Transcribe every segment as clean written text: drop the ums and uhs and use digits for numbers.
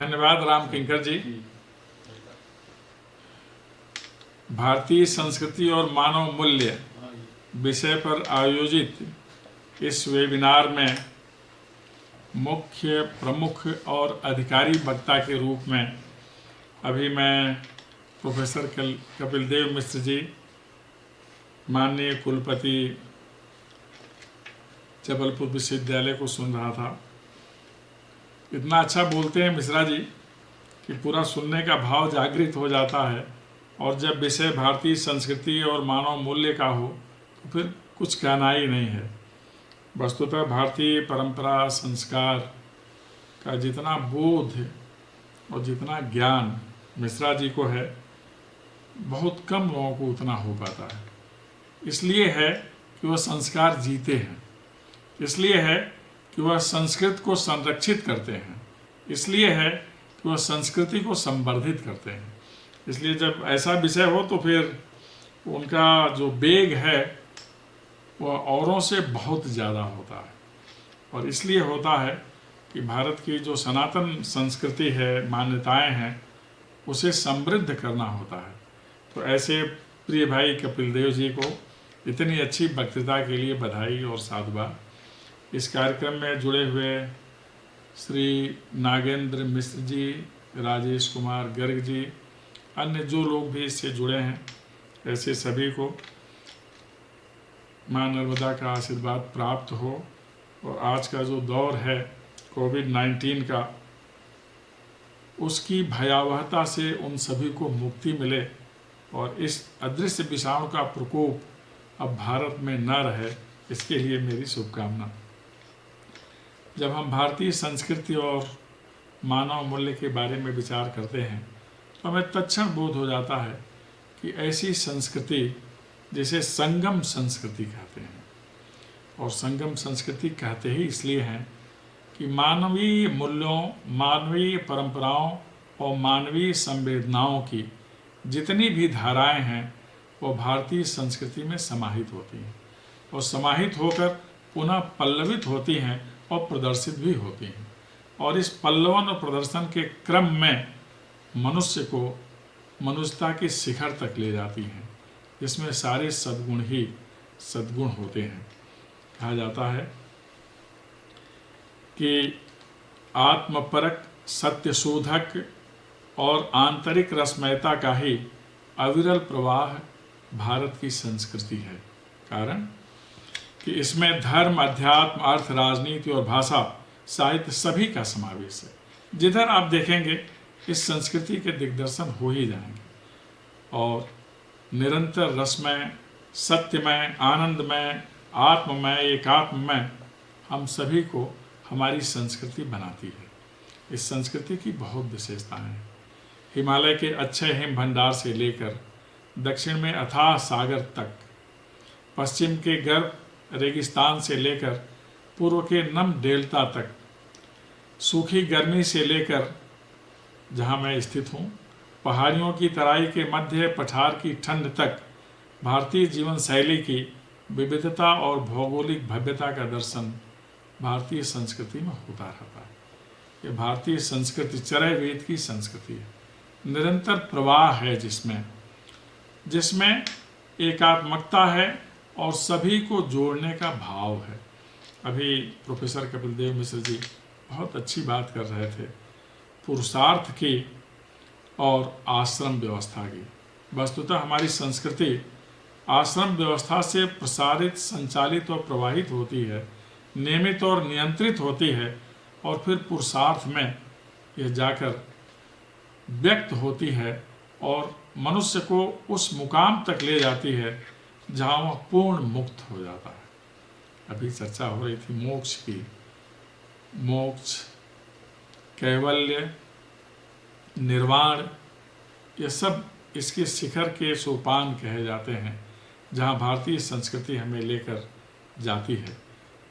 धन्यवाद राम किंकर जी। भारतीय संस्कृति और मानव मूल्य विषय पर आयोजित इस वेबिनार में मुख्य प्रमुख और अधिकारी वक्ता के रूप में अभी मैं प्रोफेसर कपिल देव मिश्र जी, माननीय कुलपति जबलपुर विश्वविद्यालय को सुन रहा था। इतना अच्छा बोलते हैं मिश्रा जी कि पूरा सुनने का भाव जागृत हो जाता है, और जब विषय भारतीय संस्कृति और मानव मूल्य का हो तो फिर कुछ कहना ही नहीं है। वस्तुतः भारतीय परंपरा संस्कार का जितना बोध और जितना ज्ञान मिश्रा जी को है, बहुत कम लोगों को उतना हो पाता है। इसलिए है कि वह संस्कार जीते हैं, इसलिए है कि वह संस्कृत को संरक्षित करते हैं, इसलिए है कि वह संस्कृति को संवर्धित करते हैं। इसलिए जब ऐसा विषय हो तो फिर उनका जो वेग है वह औरों से बहुत ज़्यादा होता है, और इसलिए होता है कि भारत की जो सनातन संस्कृति है, मान्यताएं हैं, उसे समृद्ध करना होता है। तो ऐसे प्रिय भाई कपिल देव जी को इतनी अच्छी वक्तृता के लिए बधाई और साधुवाद। इस कार्यक्रम में जुड़े हुए श्री नागेंद्र मिश्र जी, राजेश कुमार गर्ग जी, अन्य जो लोग भी इससे जुड़े हैं, ऐसे सभी को माँ नर्मदा का आशीर्वाद प्राप्त हो, और आज का जो दौर है कोविड-19 का, उसकी भयावहता से उन सभी को मुक्ति मिले, और इस अदृश्य विषाणु का प्रकोप अब भारत में न रहे, इसके लिए मेरी शुभकामना। जब हम भारतीय संस्कृति और मानव मूल्य के बारे में विचार करते हैं तो हमें तत्क्षण बोध हो जाता है कि ऐसी संस्कृति जिसे संगम संस्कृति कहते हैं, और संगम संस्कृति कहते ही इसलिए हैं कि मानवीय मूल्यों, मानवीय परंपराओं और मानवीय संवेदनाओं की जितनी भी धाराएं हैं वो भारतीय संस्कृति में समाहित होती हैं, और समाहित होकर पुनः पल्लवित होती हैं और प्रदर्शित भी होती हैं। और इस पल्लवन और प्रदर्शन के क्रम में मनुष्य को मनुष्यता के शिखर तक ले जाती हैं, जिसमें सारे सद्गुण ही सद्गुण होते हैं। कहा जाता है कि आत्मपरक, सत्यशोधक और आंतरिक रसमयता का ही अविरल प्रवाह भारत की संस्कृति है। कारण कि इसमें धर्म, अध्यात्म, अर्थ, राजनीति और भाषा, साहित्य सभी का समावेश है। जिधर आप देखेंगे इस संस्कृति के दिग्दर्शन हो ही जाएंगे, और निरंतर रसमय, सत्यमय, आनंदमय, आत्ममय, एकात्ममय हम सभी को हमारी संस्कृति बनाती है। इस संस्कृति की बहुत विशेषताएं हैं। हिमालय के अच्छे हिम भंडार से लेकर दक्षिण में अथाह सागर तक, पश्चिम के गर्म रेगिस्तान से लेकर पूर्व के नम डेल्टा तक, सूखी गर्मी से लेकर जहाँ मैं स्थित हूँ, पहाड़ियों की तराई के मध्य पठार की ठंड तक, भारतीय जीवन शैली की विविधता और भौगोलिक भव्यता का दर्शन भारतीय संस्कृति में होता रहता है। ये भारतीय संस्कृति चरय वेद की संस्कृति है, निरंतर प्रवाह है, जिसमें एकात्मकता है और सभी को जोड़ने का भाव है। अभी प्रोफेसर कपिल देव मिश्र जी बहुत अच्छी बात कर रहे थे पुरुषार्थ की और आश्रम व्यवस्था की। वस्तुतः हमारी संस्कृति आश्रम व्यवस्था से प्रसारित, संचालित और प्रवाहित होती है, नियमित और नियंत्रित होती है, और फिर पुरुषार्थ में यह जाकर व्यक्त होती है और मनुष्य को उस मुकाम तक ले जाती है जहाँ वह पूर्ण मुक्त हो जाता है। अभी चर्चा हो रही थी मोक्ष की। मोक्ष, कैवल्य, निर्वाण, ये सब इसके शिखर के सोपान कहे जाते हैं, जहाँ भारतीय संस्कृति हमें लेकर जाती है।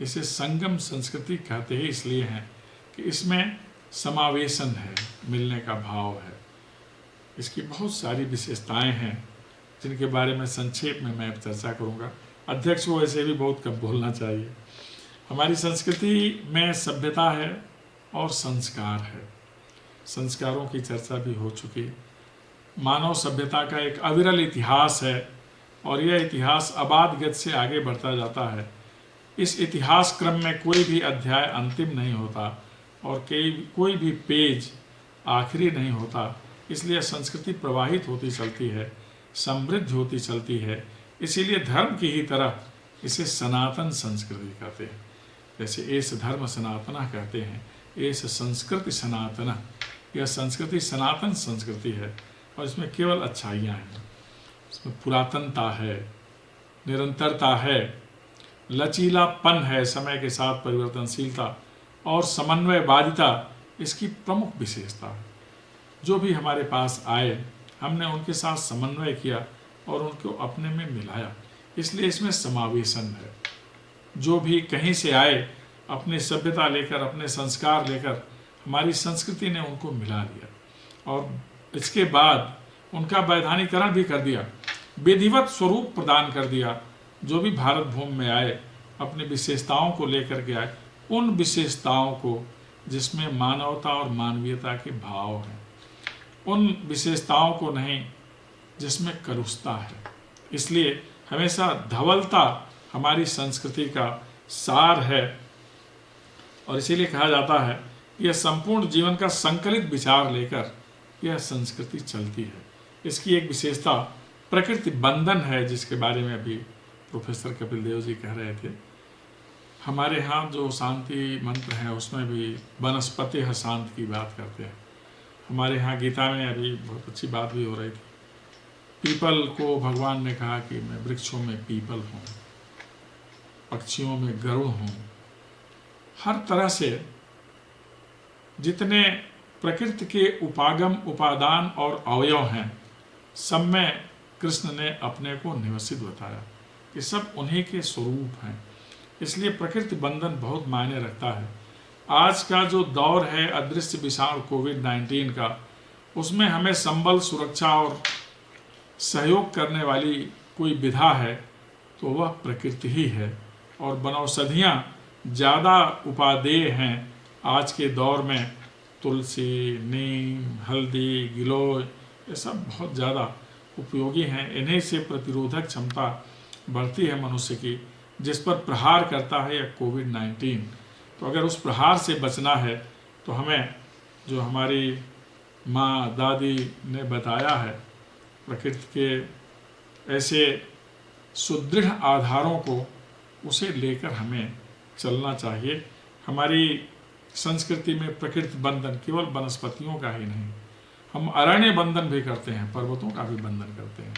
इसे संगम संस्कृति कहते ही इसलिए हैं कि इसमें समावेशन है, मिलने का भाव है। इसकी बहुत सारी विशेषताएं हैं जिनके बारे में संक्षेप में मैं चर्चा करूंगा। अध्यक्ष को ऐसे भी बहुत कम बोलना चाहिए। हमारी संस्कृति में सभ्यता है और संस्कार है। संस्कारों की चर्चा भी हो चुकी। मानव सभ्यता का एक अविरल इतिहास है और यह इतिहास अबाध गति से आगे बढ़ता जाता है। इस इतिहास क्रम में कोई भी अध्याय अंतिम नहीं होता और कोई भी पेज आखिरी नहीं होता। इसलिए संस्कृति प्रवाहित होती चलती है, समृद्ध होती चलती है। इसीलिए धर्म की ही तरह इसे सनातन संस्कृति कहते हैं। जैसे एस धर्म सनातन कहते हैं, एस संस्कृति सनातन, यह संस्कृति सनातन संस्कृति है और इसमें केवल अच्छाइयाँ हैं। इसमें पुरातनता है, निरंतरता है, लचीलापन है, समय के साथ परिवर्तनशीलता और समन्वयवादिता इसकी प्रमुख विशेषता है। जो भी हमारे पास आए हमने उनके साथ समन्वय किया और उनको अपने में मिलाया, इसलिए इसमें समावेशन है। जो भी कहीं से आए अपनी सभ्यता लेकर, अपने संस्कार लेकर, हमारी संस्कृति ने उनको मिला लिया और इसके बाद उनका वैधानिकरण भी कर दिया, विधिवत स्वरूप प्रदान कर दिया। जो भी भारत भूमि में आए अपनी विशेषताओं को लेकर के आए, उन विशेषताओं को जिसमें मानवता और मानवीयता के भाव हैं, उन विशेषताओं को नहीं जिसमें करुषता है। इसलिए हमेशा धवलता हमारी संस्कृति का सार है और इसीलिए कहा जाता है यह संपूर्ण जीवन का संकलित विचार लेकर यह संस्कृति चलती है। इसकी एक विशेषता प्रकृति बंधन है, जिसके बारे में अभी प्रोफेसर कपिल देव जी कह रहे थे। हमारे यहाँ जो शांति मंत्र है उसमें भी वनस्पति है शांत की बात करते हैं। हमारे यहाँ गीता में अभी बहुत अच्छी बात भी हो रही थी। पीपल को भगवान ने कहा कि मैं वृक्षों में पीपल हूँ, पक्षियों में गरुड़ हूँ। हर तरह से जितने प्रकृति के उपागम, उपादान और अवयव हैं, सब में कृष्ण ने अपने को निवसित बताया कि सब उन्हीं के स्वरूप हैं। इसलिए प्रकृति बंधन बहुत मायने रखता है। आज का जो दौर है अदृश्य विषाणु कोविड-19 का, उसमें हमें संबल, सुरक्षा और सहयोग करने वाली कोई विधा है तो वह प्रकृति ही है। और वनौषधियाँ ज़्यादा उपादेय हैं आज के दौर में। तुलसी, नीम, हल्दी, गिलोय, ये सब बहुत ज़्यादा उपयोगी हैं। इन्हीं से प्रतिरोधक क्षमता बढ़ती है मनुष्य की, जिस पर प्रहार करता है यह कोविड-19। तो अगर उस प्रहार से बचना है तो हमें जो हमारी माँ दादी ने बताया है, प्रकृति के ऐसे सुदृढ़ आधारों को, उसे लेकर हमें चलना चाहिए। हमारी संस्कृति में प्रकृति बंधन केवल वनस्पतियों का ही नहीं, हम अरण्य बंधन भी करते हैं, पर्वतों का भी बंधन करते हैं,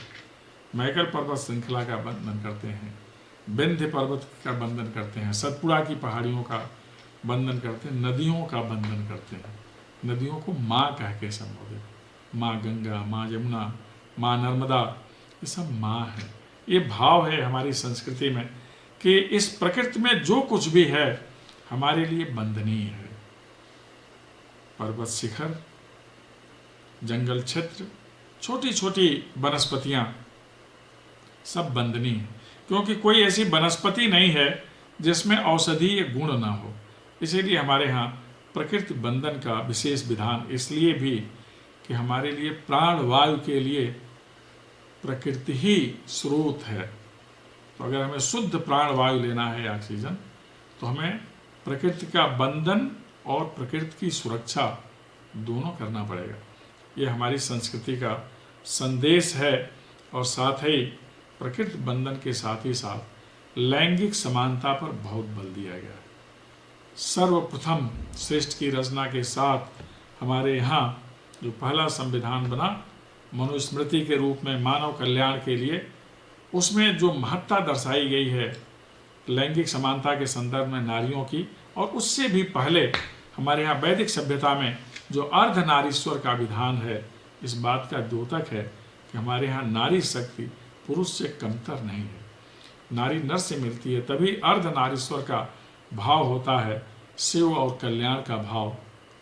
मैकल पर्वत श्रृंखला का बंधन करते हैं, विंध्य पर्वत का बंधन करते हैं, सतपुड़ा की पहाड़ियों का बंधन करते हैं, नदियों का बंधन करते हैं। नदियों को माँ कह के संबोधित, माँ गंगा, माँ यमुना, माँ नर्मदा, ये सब माँ है। ये भाव है हमारी संस्कृति में कि इस प्रकृति में जो कुछ भी है हमारे लिए बंधनीय है। पर्वत शिखर, जंगल क्षेत्र, छोटी छोटी वनस्पतियाँ सब बंधनीय है, क्योंकि कोई ऐसी वनस्पति नहीं है जिसमें औषधीय गुण ना हो। इसीलिए हमारे यहाँ प्रकृति बंधन का विशेष विधान इसलिए भी कि हमारे लिए प्राण वायु के लिए प्रकृति ही स्रोत है। तो अगर हमें शुद्ध प्राण वायु लेना है, ऑक्सीजन, तो हमें प्रकृति का बंधन और प्रकृति की सुरक्षा दोनों करना पड़ेगा। ये हमारी संस्कृति का संदेश है। और साथ ही प्रकृति बंधन के साथ ही साथ लैंगिक समानता पर बहुत बल दिया गया है। सर्वप्रथम श्रेष्ठ की रचना के साथ हमारे यहाँ जो पहला संविधान बना मनुस्मृति के रूप में मानव कल्याण के लिए, उसमें जो महत्ता दर्शाई गई है लैंगिक समानता के संदर्भ में नारियों की, और उससे भी पहले हमारे यहाँ वैदिक सभ्यता में जो अर्धनारीश्वर का विधान है, इस बात का द्योतक है कि हमारे यहाँ नारी शक्ति पुरुष से कमतर नहीं है। नारी नर से मिलती है, तभी अर्धनारीश्वर का भाव होता है, शिव और कल्याण का भाव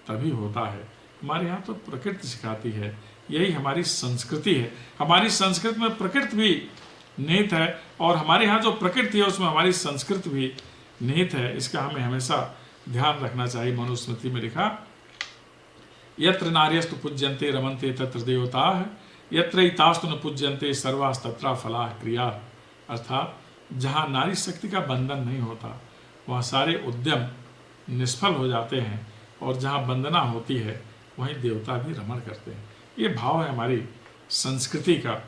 तभी होता है। हमारे यहाँ तो प्रकृति सिखाती है, यही हमारी संस्कृति है। हमारी संस्कृति में प्रकृति भी निहित है और हमारे यहाँ जो प्रकृति है उसमें हमारी संस्कृति भी निहित है। इसका हमें हमेशा ध्यान रखना चाहिए। मनुस्मृति में लिखा यत्र नार्यस्तु पूज्यन्ते रमन्ते तत्र देवताः यत्रैतास्तु न पूज्यन्ते सर्वास्तत्र फलाः क्रियाः। अर्थात जहाँ नारी शक्ति का बंधन नहीं होता वहाँ सारे उद्यम निष्फल हो जाते हैं, और जहाँ वंदना होती है वहीं देवता भी रमण करते हैं। ये भाव है हमारी संस्कृति का,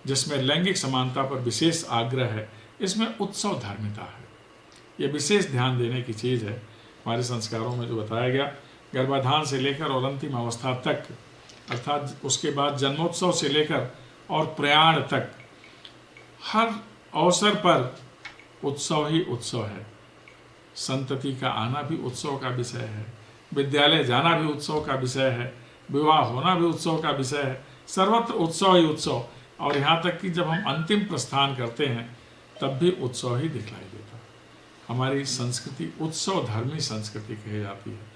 जिसमें लैंगिक समानता पर विशेष आग्रह है। इसमें उत्सव धार्मिकता है, ये विशेष ध्यान देने की चीज़ है। हमारे संस्कारों में जो बताया गया, गर्भाधान से लेकर और अंतिम अवस्था तक, अर्थात उसके बाद जन्मोत्सव से लेकर और प्रयाण तक, हर अवसर पर उत्सव ही उत्सव है। संतति का आना भी उत्सव का विषय है, विद्यालय जाना भी उत्सव का विषय है, विवाह होना भी उत्सव का विषय है। सर्वत्र उत्सव ही उत्सव, और यहाँ तक कि जब हम अंतिम प्रस्थान करते हैं तब भी उत्सव ही दिखलाई देता है। हमारी संस्कृति उत्सव धर्मी संस्कृति कही जाती है।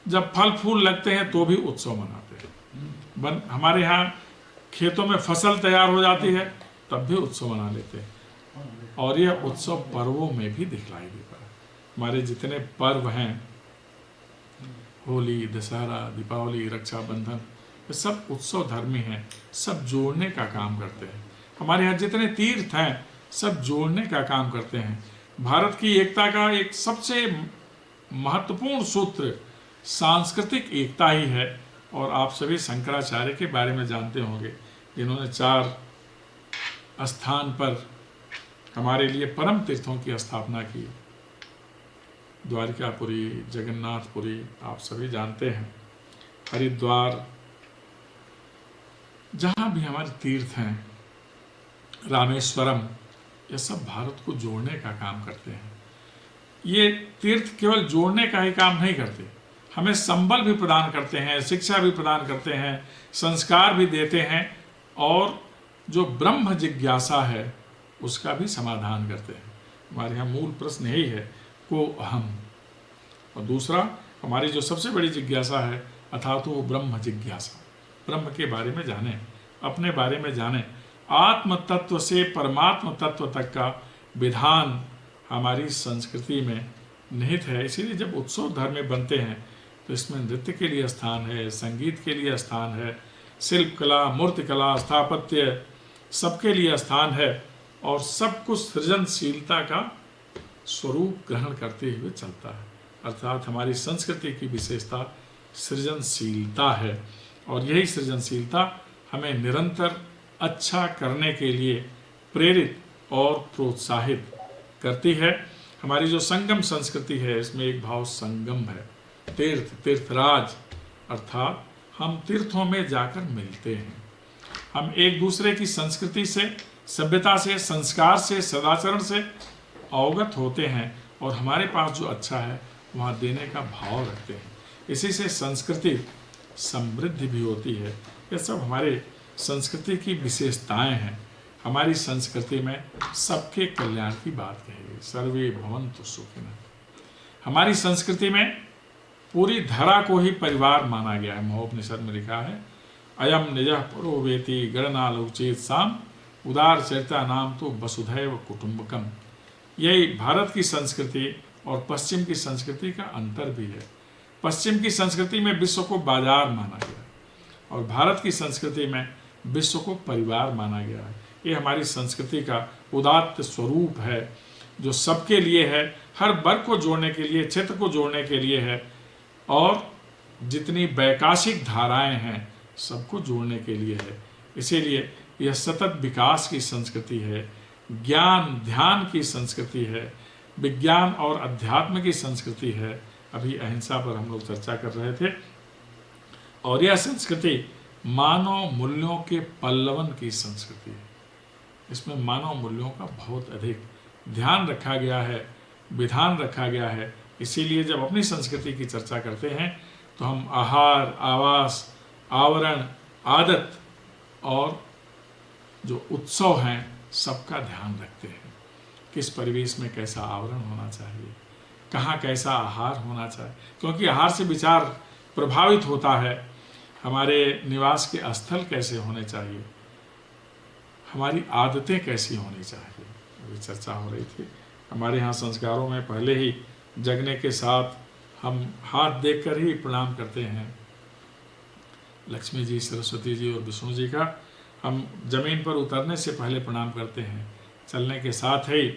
जब फल फूल लगते हैं तो भी उत्सव मनाते हैं। हमारे यहाँ खेतों में फसल तैयार हो जाती है तब भी उत्सव मना लेते हैं, और यह उत्सव पर्वों में भी दिखलाई देता है। हमारे जितने पर्व हैं, होली, दशहरा, दीपावली, रक्षाबंधन, ये सब उत्सव धर्मी हैं, सब जोड़ने का काम करते हैं। हमारे यहाँ जितने तीर्थ हैं सब जोड़ने का काम करते हैं। भारत की एकता का एक सबसे महत्वपूर्ण सूत्र सांस्कृतिक एकता ही है। और आप सभी शंकराचार्य के बारे में जानते होंगे, जिन्होंने 4 स्थान पर हमारे लिए परम तीर्थों की स्थापना की। द्वारिकापुरी, जगन्नाथपुरी, आप सभी जानते हैं, हरिद्वार, जहाँ भी हमारे तीर्थ हैं, रामेश्वरम, ये सब भारत को जोड़ने का काम करते हैं। ये तीर्थ केवल जोड़ने का ही काम नहीं करते, हमें संबल भी प्रदान करते हैं, शिक्षा भी प्रदान करते हैं, संस्कार भी देते हैं, और जो ब्रह्म जिज्ञासा है उसका भी समाधान करते हैं। हमारे यहाँ मूल प्रश्न यही है, को अहम, और दूसरा हमारी जो सबसे बड़ी जिज्ञासा है अथातो वो ब्रह्म जिज्ञासा। ब्रह्म के बारे में जाने, अपने बारे में जाने, आत्म तत्व से परमात्म तत्व तक का विधान हमारी संस्कृति में निहित है। इसीलिए जब उत्सव धर्म में बनते हैं तो इसमें नृत्य के लिए स्थान है, संगीत के लिए स्थान है, शिल्प कला, मूर्ति कला, स्थापत्य, सबके लिए स्थान है, और सब कुछ सृजनशीलता का स्वरूप ग्रहण करते हुए चलता है। अर्थात हमारी संस्कृति की विशेषता सृजनशीलता है, और यही सृजनशीलता हमें निरंतर अच्छा करने के लिए प्रेरित और प्रोत्साहित करती है। हमारी जो संगम संस्कृति है, इसमें एक भाव संगम है, तीर्थ, तीर्थराज, अर्थात हम तीर्थों में जाकर मिलते हैं, हम एक दूसरे की संस्कृति से, सभ्यता से, संस्कार से, सदाचरण से अवगत होते हैं, और हमारे पास जो अच्छा है वहाँ देने का भाव रखते हैं। इसी से संस्कृति समृद्धि भी होती है। ये सब हमारे संस्कृति की विशेषताएं हैं। हमारी संस्कृति में सबके कल्याण की बात कही गई, सर्वे भवन्तु सुखिनः। हमारी संस्कृति में पूरी धरा को ही परिवार माना गया है। महोपनिषद में लिखा है, अयम निजः परो वेति गणनालोचेत साम उदार चरिता नाम तो वसुधैव कुटुंबकम। यही भारत की संस्कृति और पश्चिम की संस्कृति का अंतर भी है। पश्चिम की संस्कृति में विश्व को बाजार माना गया, और भारत की संस्कृति में विश्व को परिवार माना गया है। ये हमारी संस्कृति का उदात्त स्वरूप है, जो सबके लिए है, हर वर्ग को जोड़ने के लिए, क्षेत्र को जोड़ने के लिए है, और जितनी वैकाशिक धाराएं हैं सबको जोड़ने के लिए है। इसीलिए यह सतत विकास की संस्कृति है, ज्ञान ध्यान की संस्कृति है, विज्ञान और अध्यात्म की संस्कृति है। अभी अहिंसा पर हम लोग चर्चा कर रहे थे, और यह संस्कृति मानव मूल्यों के पल्लवन की संस्कृति है। इसमें मानव मूल्यों का बहुत अधिक ध्यान रखा गया है, विधान रखा गया है। इसीलिए जब अपनी संस्कृति की चर्चा करते हैं तो हम आहार, आवास, आवरण, आदत और जो उत्सव हैं सबका ध्यान रखते हैं। किस परिवेश में कैसा आवरण होना चाहिए, कहाँ कैसा आहार होना चाहिए, क्योंकि आहार से विचार प्रभावित होता है। हमारे निवास के स्थल कैसे होने चाहिए, हमारी आदतें कैसी होनी चाहिए, अभी चर्चा हो रही थी। हमारे यहाँ संस्कारों में पहले ही जगने के साथ हम हाथ देखकर ही प्रणाम करते हैं, लक्ष्मी जी, सरस्वती जी और विष्णु जी का हम जमीन पर उतरने से पहले प्रणाम करते हैं। चलने के साथ ही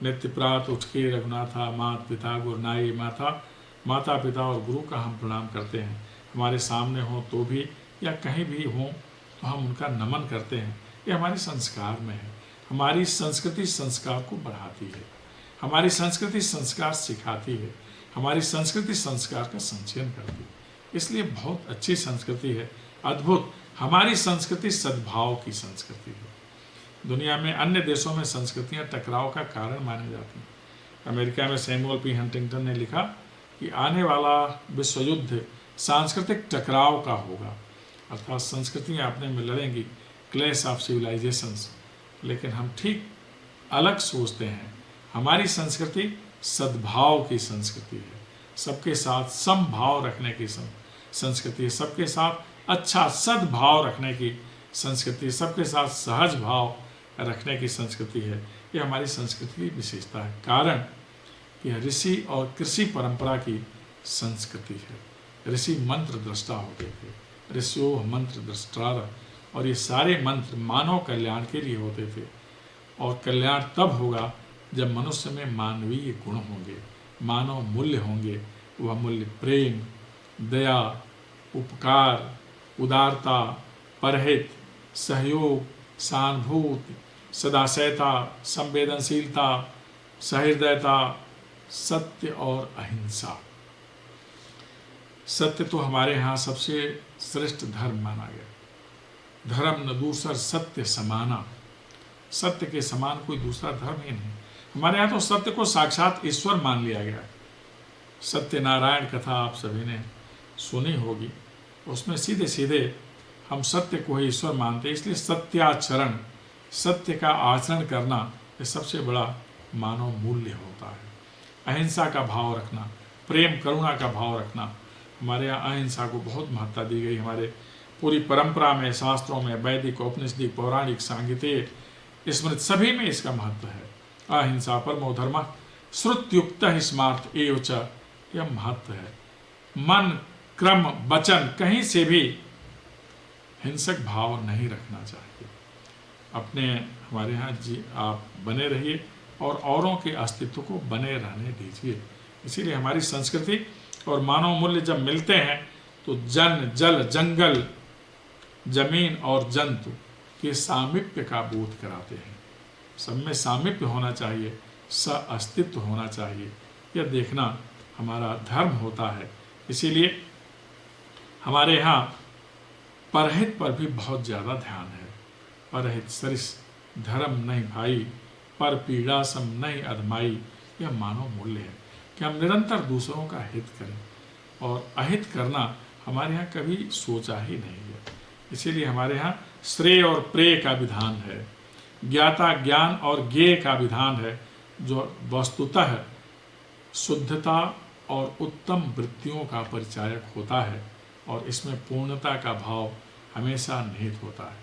नित्य प्रात उठ के रघुनाथा, माता पिता गुरुनाई माता, माता पिता और गुरु का हम प्रणाम करते हैं। हमारे सामने हो तो भी या कहीं भी हो तो हम उनका नमन करते हैं। ये हमारे संस्कार में है। हमारी संस्कृति संस्कार को बढ़ाती है, हमारी संस्कृति संस्कार सिखाती है, हमारी संस्कृति संस्कार का संचयन करती है। इसलिए बहुत अच्छी संस्कृति है, अद्भुत। हमारी संस्कृति सद्भाव की संस्कृति है। दुनिया में अन्य देशों में संस्कृतियां टकराव का कारण मानी जाती हैं। अमेरिका में सैमुअल पी हंटिंगटन ने लिखा कि आने वाला विश्व युद्ध सांस्कृतिक टकराव का होगा, अर्थात संस्कृतियां अपने में लड़ेंगी, क्लैश ऑफ सिविलाइजेशंस। लेकिन हम ठीक अलग सोचते हैं। हमारी संस्कृति सद्भाव की संस्कृति है, सबके साथ समभाव रखने की संस्कृति है, सबके साथ अच्छा सद्भाव रखने की संस्कृति, सबके साथ सहज भाव रखने की संस्कृति है। ये हमारी संस्कृति की विशेषता है। कारण यह ऋषि और कृषि परंपरा की संस्कृति है। ऋषि मंत्र दृष्टा होते थे, ऋषियो मंत्र दृष्टार, और ये सारे मंत्र मानव कल्याण के लिए होते थे। और कल्याण तब होगा जब मनुष्य में मानवीय गुण होंगे, मानव मूल्य होंगे। वह मूल्य प्रेम, दया, उपकार, उदारता, परहित, सहयोग, सहानुभूति, सदाशयता, संवेदनशीलता, सहृदयता, सत्य और अहिंसा। सत्य तो हमारे यहाँ सबसे श्रेष्ठ धर्म माना गया। धर्म न दूसर सत्य समाना, सत्य के समान कोई दूसरा धर्म ही नहीं। हमारे यहाँ तो सत्य को साक्षात ईश्वर मान लिया गया। सत्यनारायण कथा आप सभी ने सुनी होगी, उसमें सीधे सीधे हम सत्य को ही ईश्वर मानते हैं। इसलिए सत्याचरण, सत्य का आचरण करना, ये सबसे बड़ा मानव मूल्य होता है। अहिंसा का भाव रखना, प्रेम करुणा का भाव रखना। हमारे यहाँ अहिंसा को बहुत महत्ता दी गई। हमारे पूरी परंपरा में, शास्त्रों में, वैदिक, औपनिषदिक, पौराणिक, सांगीतिक, स्मृत सभी में इसका महत्व है। अहिंसा परमो धर्मः श्रुत्युक्त स्मार्थ एव च, यह महत्व है। मन, क्रम, वचन कहीं से भी हिंसक भाव नहीं रखना चाहिए। अपने हमारे यहाँ जी आप बने रहिए और औरों के अस्तित्व को बने रहने दीजिए। इसीलिए हमारी संस्कृति और मानव मूल्य जब मिलते हैं तो जन, जल, जंगल, जमीन और जंतु के सामीप्य का बोध कराते हैं। सब में सामीप्य होना चाहिए, सअस्तित्व होना चाहिए, यह देखना हमारा धर्म होता है। इसीलिए हमारे यहाँ परहित पर भी बहुत ज़्यादा ध्यान है। परहित सरिस धर्म नहीं भाई, पर पीड़ा सम नहीं अधमाई, यह मानव मूल्य है कि हम निरंतर दूसरों का हित करें, और अहित करना हमारे यहाँ कभी सोचा ही नहीं है। इसीलिए हमारे यहाँ श्रेय और प्रेय का विधान है, ज्ञाता ज्ञान और ज्ञेय का विधान है, जो वस्तुतः शुद्धता और उत्तम वृत्तियों का परिचायक होता है, और इसमें पूर्णता का भाव हमेशा निहित होता है।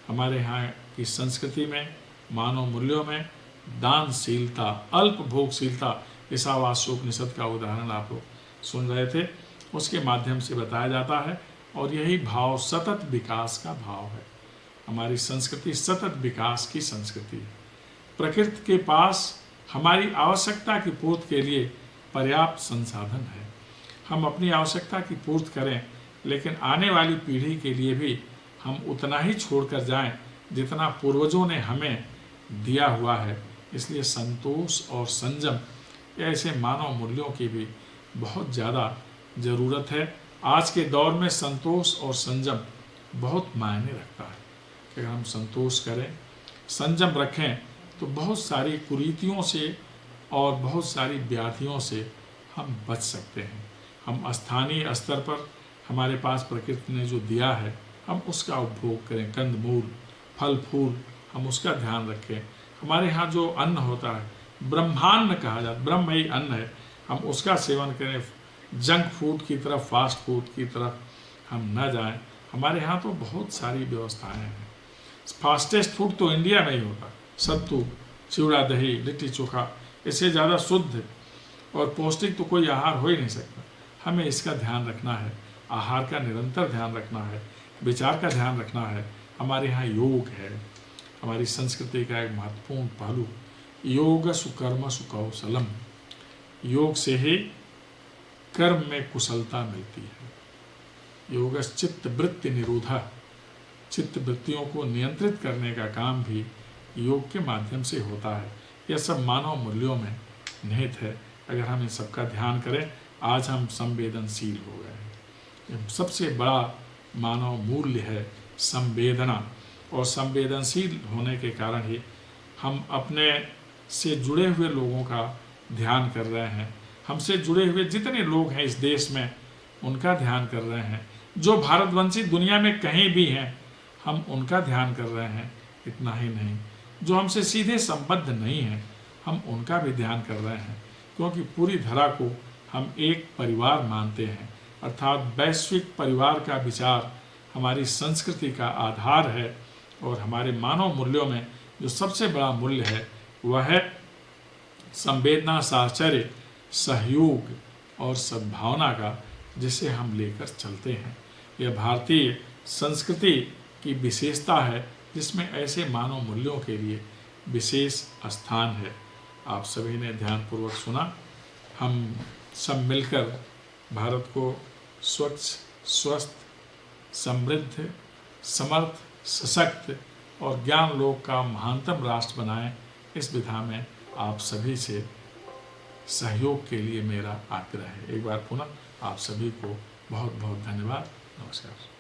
हमारे यहाँ की संस्कृति में, मानव मूल्यों में दानशीलता, अल्प भोगशीलता, ईशावास्योपनिषद का उदाहरण आप लोग सुन रहे थे, उसके माध्यम से बताया जाता है। और यही भाव सतत विकास का भाव है। हमारी संस्कृति सतत विकास की संस्कृति है। प्रकृति के पास हमारी आवश्यकता की पूर्ति के लिए पर्याप्त संसाधन है। हम अपनी आवश्यकता की पूर्ति करें, लेकिन आने वाली पीढ़ी के लिए भी हम उतना ही छोड़कर जाएं जितना पूर्वजों ने हमें दिया हुआ है। इसलिए संतोष और संयम ऐसे मानव मूल्यों की भी बहुत ज़्यादा ज़रूरत है। आज के दौर में संतोष और संयम बहुत मायने रखता है कि अगर हम संतोष करें, संयम रखें, तो बहुत सारी कुरीतियों से और बहुत सारी व्याधियों से हम बच सकते हैं। हम स्थानीय स्तर पर हमारे पास प्रकृति ने जो दिया है, हम उसका उपभोग करें। कंदमूल, फल फूल, हम उसका ध्यान रखें। हमारे यहाँ जो अन्न होता है, ब्रह्मान्न कहा जाता है, ब्रह्म ही अन्न है, हम उसका सेवन करें। जंक फूड की तरफ, फास्ट फूड की तरफ हम न जाएं। हमारे यहाँ तो बहुत सारी व्यवस्थाएं हैं। फास्टेस्ट फूड तो इंडिया में ही होता, सत्तू, चिवड़ा, दही, लिट्टी चोखा, इससे ज़्यादा शुद्ध और पौष्टिक तो कोई आहार हो ही नहीं सकता। हमें इसका ध्यान रखना है आहार का निरंतर ध्यान रखना है, विचार का ध्यान रखना है। हमारे यहाँ योग है, हमारी संस्कृति का एक महत्वपूर्ण पहलू। योग सुकर्म सुकौशलम, योग से ही कर्म में कुशलता मिलती है। योग चित्त वृत्ति निरोधा, चित्त वृत्तियों को नियंत्रित करने का काम भी योग के माध्यम से होता है। यह सब मानव मूल्यों में निहित है। अगर हम इन सबका ध्यान करें, आज हम संवेदनशील हो गए हैं। सबसे बड़ा मानव मूल्य है संवेदना, और संवेदनशील होने के कारण ही हम अपने से जुड़े हुए लोगों का ध्यान कर रहे हैं। हमसे जुड़े हुए जितने लोग हैं इस देश में, उनका ध्यान कर रहे हैं। जो भारतवंशी दुनिया में कहीं भी हैं, हम उनका ध्यान कर रहे हैं। इतना ही नहीं, जो हमसे सीधे संबद्ध नहीं हैं, हम उनका भी ध्यान कर रहे हैं, क्योंकि पूरी धरा को हम एक परिवार मानते हैं। अर्थात वैश्विक परिवार का विचार हमारी संस्कृति का आधार है, और हमारे मानव मूल्यों में जो सबसे बड़ा मूल्य है वह है संवेदना, साहचर्य, सहयोग और सद्भावना का, जिसे हम लेकर चलते हैं। यह भारतीय संस्कृति की विशेषता है, जिसमें ऐसे मानव मूल्यों के लिए विशेष स्थान है। आप सभी ने ध्यानपूर्वक सुना। हम सब मिलकर भारत को स्वच्छ, स्वस्थ, समृद्ध, समर्थ, सशक्त और ज्ञान लोक का महानतम राष्ट्र बनाएं, इस विधा में आप सभी से सहयोग के लिए मेरा आग्रह है। एक बार पुनः आप सभी को बहुत बहुत धन्यवाद। नमस्कार।